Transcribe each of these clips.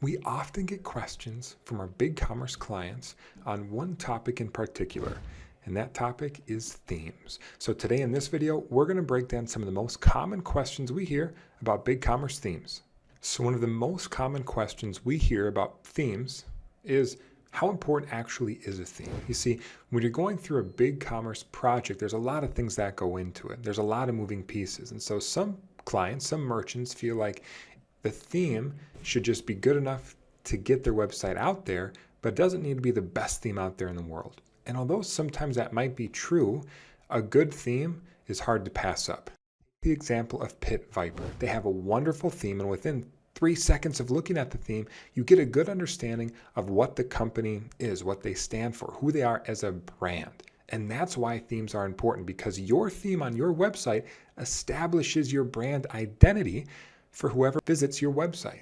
We often get questions from our BigCommerce clients on one topic in particular, and that topic is themes. So today in this video, we're going to break down some of the most common questions we hear about BigCommerce themes. So one of the most common questions we hear about themes is how important actually is a theme? You see, when you're going through a BigCommerce project, there's a lot of things that go into it. There's a lot of moving pieces. And so some clients, some merchants feel like the theme should just be good enough to get their website out there, but it doesn't need to be the best theme out there in the world. And although sometimes that might be true, a good theme is hard to pass up. The example of Pit Viper. They have a wonderful theme, and within 3 seconds of looking at the theme, you get a good understanding of what the company is, what they stand for, who they are as a brand. And that's why themes are important, because your theme on your website establishes your brand identity for whoever visits your website.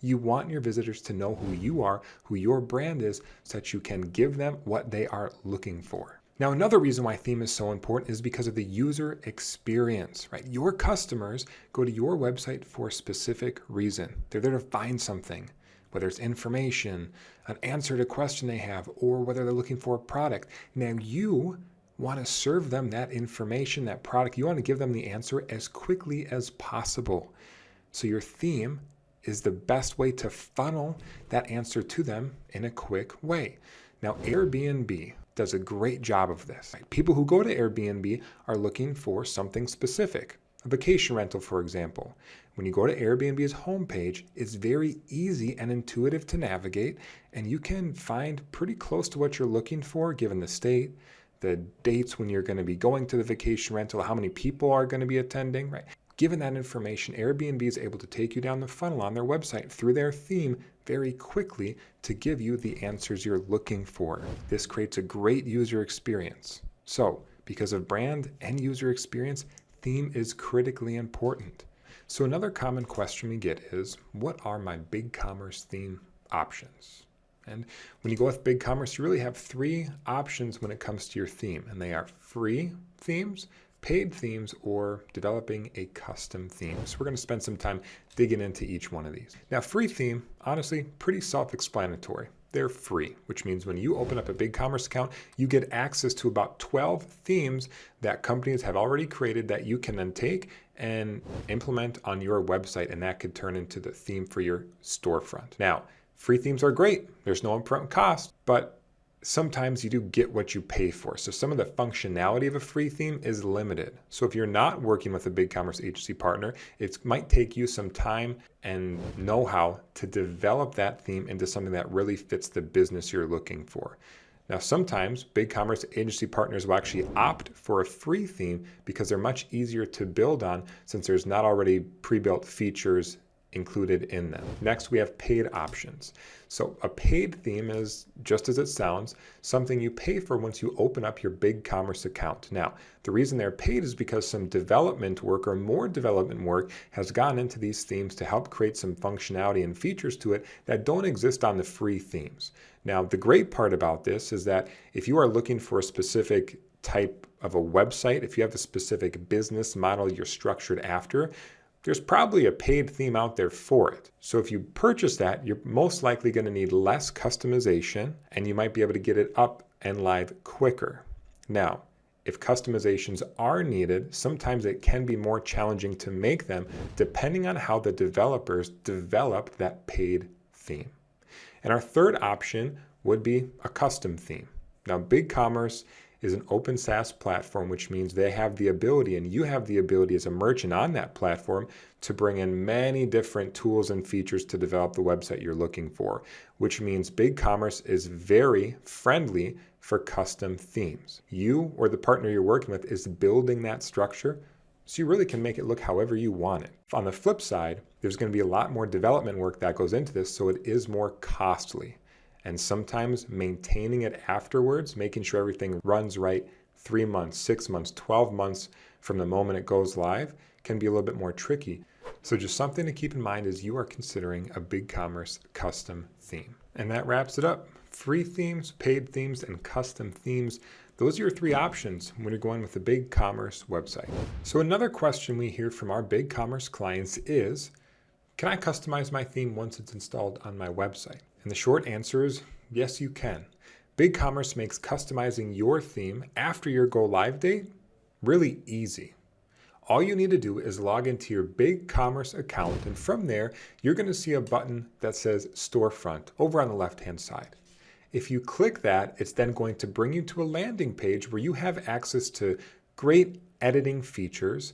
You want your visitors to know who you are, who your brand is, so that you can give them what they are looking for. Now, another reason why theme is so important is because of the user experience, right? Your customers go to your website for a specific reason. They're there to find something, whether it's information, an answer to a question they have, or whether they're looking for a product. Now, you want to serve them that information, that product. You want to give them the answer as quickly as possible. So your theme is the best way to funnel that answer to them in a quick way. Now, Airbnb does a great job of this. Right? People who go to Airbnb are looking for something specific, a vacation rental, for example. When you go to Airbnb's homepage, it's very easy and intuitive to navigate, and you can find pretty close to what you're looking for given the state, the dates when you're going to be going to the vacation rental, how many people are going to be attending, right? Given that information, Airbnb is able to take you down the funnel on their website through their theme very quickly to give you the answers you're looking for. This creates a great user experience. So, because of brand and user experience, theme is critically important. So another common question we get is, what are my BigCommerce theme options? And when you go with BigCommerce, you really have 3 options when it comes to your theme, and they are free themes, paid themes, or developing a custom theme. So we're going to spend some time digging into each one of these. Now, free theme, honestly, pretty self-explanatory. They're free, which means when you open up a BigCommerce account, you get access to about 12 themes that companies have already created that you can then take and implement on your website, and that could turn into the theme for your storefront. Now, free themes are great. There's no upfront cost, but sometimes you do get what you pay for. So some of the functionality of a free theme is limited. So if you're not working with a BigCommerce agency partner, it might take you some time and know-how to develop that theme into something that really fits the business you're looking for. Now, sometimes BigCommerce agency partners will actually opt for a free theme because they're much easier to build on since there's not already pre-built features included in them. Next, we have paid options. So a paid theme is, just as it sounds, something you pay for once you open up your BigCommerce account. Now, the reason they're paid is because some development work or more development work has gone into these themes to help create some functionality and features to it that don't exist on the free themes. Now, the great part about this is that if you are looking for a specific type of a website, if you have a specific business model you're structured after, there's probably a paid theme out there for it. So if you purchase that, you're most likely going to need less customization, and you might be able to get it up and live quicker. Now, if customizations are needed, sometimes it can be more challenging to make them depending on how the developers develop that paid theme. And our third option would be a custom theme. Now, BigCommerce is an open SaaS platform, which means they have the ability, and you have the ability as a merchant on that platform, to bring in many different tools and features to develop the website you're looking for, which means BigCommerce is very friendly for custom themes. You or the partner you're working with is building that structure, so you really can make it look however you want it. On the flip side, there's going to be a lot more development work that goes into this, so it is more costly. And sometimes maintaining it afterwards, making sure everything runs right 3 months, 6 months, 12 months from the moment it goes live can be a little bit more tricky. So just something to keep in mind as you are considering a BigCommerce custom theme. And that wraps it up. Free themes, paid themes, and custom themes. Those are your 3 options when you're going with a BigCommerce website. So another question we hear from our BigCommerce clients is, Can I customize my theme once it's installed on my website? And the short answer is yes, you can. BigCommerce makes customizing your theme after your go live date really easy. All you need to do is log into your BigCommerce account, and from there, you're going to see a button that says Storefront over on the left-hand side. If you click that, it's then going to bring you to a landing page where you have access to great editing features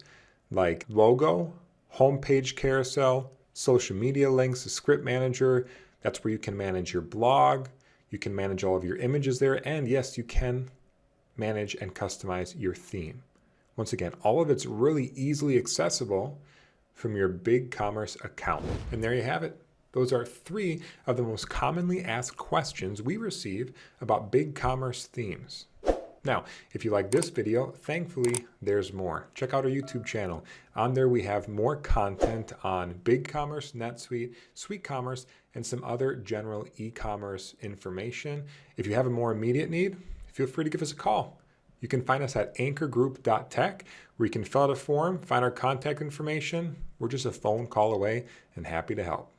like logo, homepage carousel, social media links, a script manager. That's where you can manage your blog. You can manage all of your images there. And yes, you can manage and customize your theme. Once again, all of it's really easily accessible from your BigCommerce account. And there you have it. Those are 3 of the most commonly asked questions we receive about BigCommerce themes. Now, if you like this video, thankfully, there's more. Check out our YouTube channel. On there, we have more content on BigCommerce, NetSuite, SuiteCommerce, and some other general e-commerce information. If you have a more immediate need, feel free to give us a call. You can find us at anchorgroup.tech, where you can fill out a form, find our contact information. We're just a phone call away and happy to help.